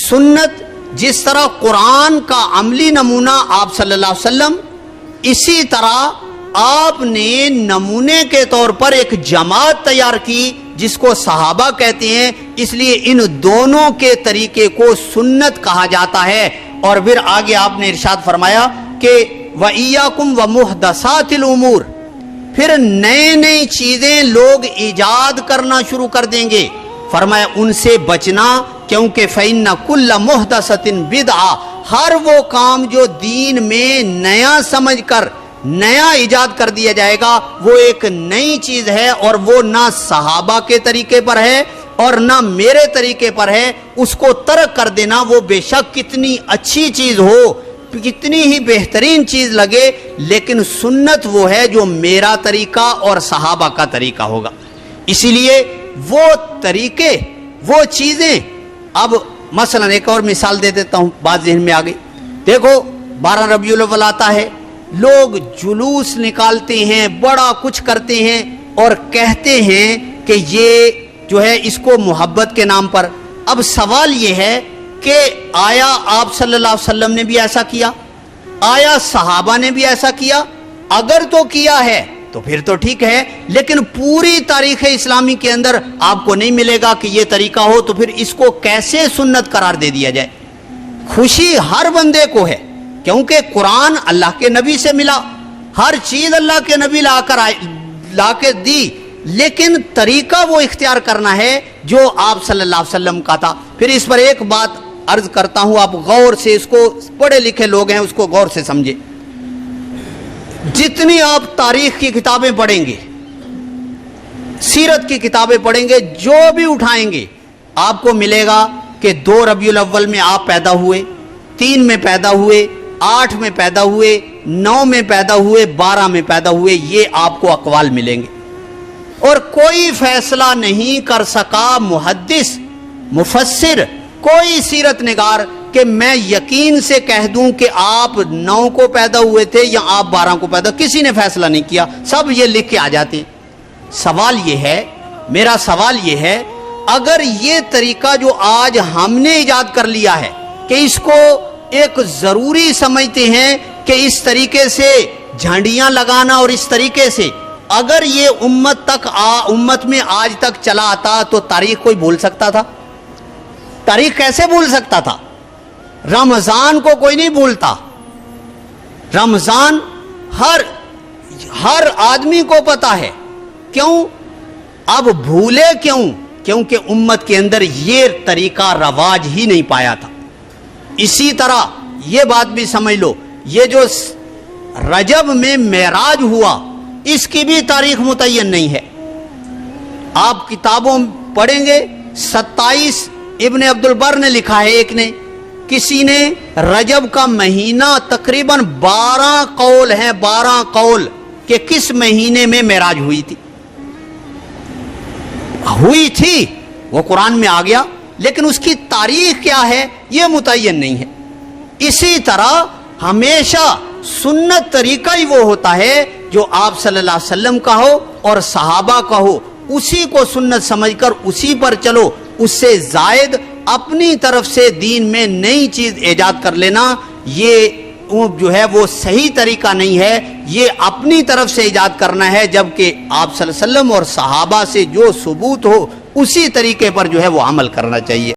سنت جس طرح قرآن کا عملی نمونہ آپ صلی اللہ علیہ وسلم، اسی طرح آپ نے نمونے کے طور پر ایک جماعت تیار کی جس کو صحابہ کہتے ہیں، اس لیے ان دونوں کے طریقے کو سنت کہا جاتا ہے۔ اور پھر آگے آپ نے ارشاد فرمایا کہ وَإِيَّاكُمْ وَمُحْدَثَاتِ الْأُمُورِ، پھر نئے نئی چیزیں لوگ ایجاد کرنا شروع کر دیں گے، فرمایا ان سے بچنا، کیونکہ فَإِنَّ كُلَّ مُحْدَثَةٍ بِدْعَةٍ، ہر وہ کام جو دین میں نیا سمجھ کر نیا ایجاد کر دیا جائے گا وہ ایک نئی چیز ہے، اور وہ نہ صحابہ کے طریقے پر ہے اور نہ میرے طریقے پر ہے۔ اس کو ترک کر دینا، وہ بے شک کتنی اچھی چیز ہو، کتنی ہی بہترین چیز لگے، لیکن سنت وہ ہے جو میرا طریقہ اور صحابہ کا طریقہ ہوگا۔ اسی لیے وہ طریقے، وہ چیزیں، اب مثلا ایک اور مثال دے دیتا ہوں، بات ذہن میں آ گئی۔ دیکھو 12 ربیع الاول آتا ہے، لوگ جلوس نکالتے ہیں، بڑا کچھ کرتے ہیں اور کہتے ہیں کہ یہ جو ہے اس کو محبت کے نام پر۔ اب سوال یہ ہے کہ آیا آپ صلی اللہ علیہ وسلم نے بھی ایسا کیا؟ آیا صحابہ نے بھی ایسا کیا؟ اگر تو کیا ہے تو پھر تو ٹھیک ہے، لیکن پوری تاریخ اسلامی کے اندر آپ کو نہیں ملے گا کہ یہ طریقہ ہو، تو پھر اس کو کیسے سنت قرار دے دیا جائے؟ خوشی ہر بندے کو ہے، کیونکہ قرآن اللہ کے نبی سے ملا، ہر چیز اللہ کے نبی لا کے دی، لیکن طریقہ وہ اختیار کرنا ہے جو آپ صلی اللہ علیہ وسلم کا تھا۔ پھر اس پر ایک بات عرض کرتا ہوں، آپ غور سے اس کو، پڑھے لکھے لوگ ہیں، اس کو غور سے سمجھے۔ جتنی آپ تاریخ کی کتابیں پڑھیں گے، سیرت کی کتابیں پڑھیں گے، جو بھی اٹھائیں گے، آپ کو ملے گا کہ 2 ربیع الاول میں آپ پیدا ہوئے، 3 میں پیدا ہوئے، 8 میں پیدا ہوئے، 9 میں پیدا ہوئے، 12 میں پیدا ہوئے، یہ آپ کو اقوال ملیں گے۔ اور کوئی فیصلہ نہیں کر سکا محدث، مفسر، کوئی سیرت نگار کہ میں یقین سے کہہ دوں کہ آپ 9 کو پیدا ہوئے تھے یا آپ 12 کو پیدا، کسی نے فیصلہ نہیں کیا، سب یہ لکھ کے آ جاتے ہیں۔ سوال یہ ہے، میرا سوال یہ ہے، اگر یہ طریقہ جو آج ہم نے ایجاد کر لیا ہے کہ اس کو ایک ضروری سمجھتے ہیں کہ اس طریقے سے جھنڈیاں لگانا اور اس طریقے سے، اگر یہ امت میں آج تک چلا آتا تو تاریخ کوئی بھول سکتا تھا؟ تاریخ کیسے بھول سکتا تھا؟ رمضان کو کوئی نہیں بھولتا، رمضان ہر آدمی کو پتا ہے، کیوں؟ اب بھولے کیوں؟ کیونکہ امت کے اندر یہ طریقہ رواج ہی نہیں پایا تھا۔ اسی طرح یہ بات بھی سمجھ لو، یہ جو رجب میں معراج ہوا، اس کی بھی تاریخ متعین نہیں ہے۔ آپ کتابوں پڑھیں گے، 27 ابن عبد البر نے لکھا ہے، ایک نے، کسی نے رجب کا مہینہ، تقریباً 12 قول ہیں، 12 قول کہ کس مہینے میں معراج ہوئی تھی، وہ قرآن میں آ گیا، لیکن اس کی تاریخ کیا ہے یہ متعین نہیں ہے۔ اسی طرح ہمیشہ سنت طریقہ ہی وہ ہوتا ہے جو آپ صلی اللہ علیہ وسلم کا ہو اور صحابہ کا ہو، اسی کو سنت سمجھ کر اسی پر چلو۔ اس سے زائد اپنی طرف سے دین میں نئی چیز ایجاد کر لینا، یہ جو ہے وہ صحیح طریقہ نہیں ہے، یہ اپنی طرف سے ایجاد کرنا ہے، جبکہ آپ صلی اللہ علیہ وسلم اور صحابہ سے جو ثبوت ہو اسی طریقے پر جو ہے وہ عمل کرنا چاہیے۔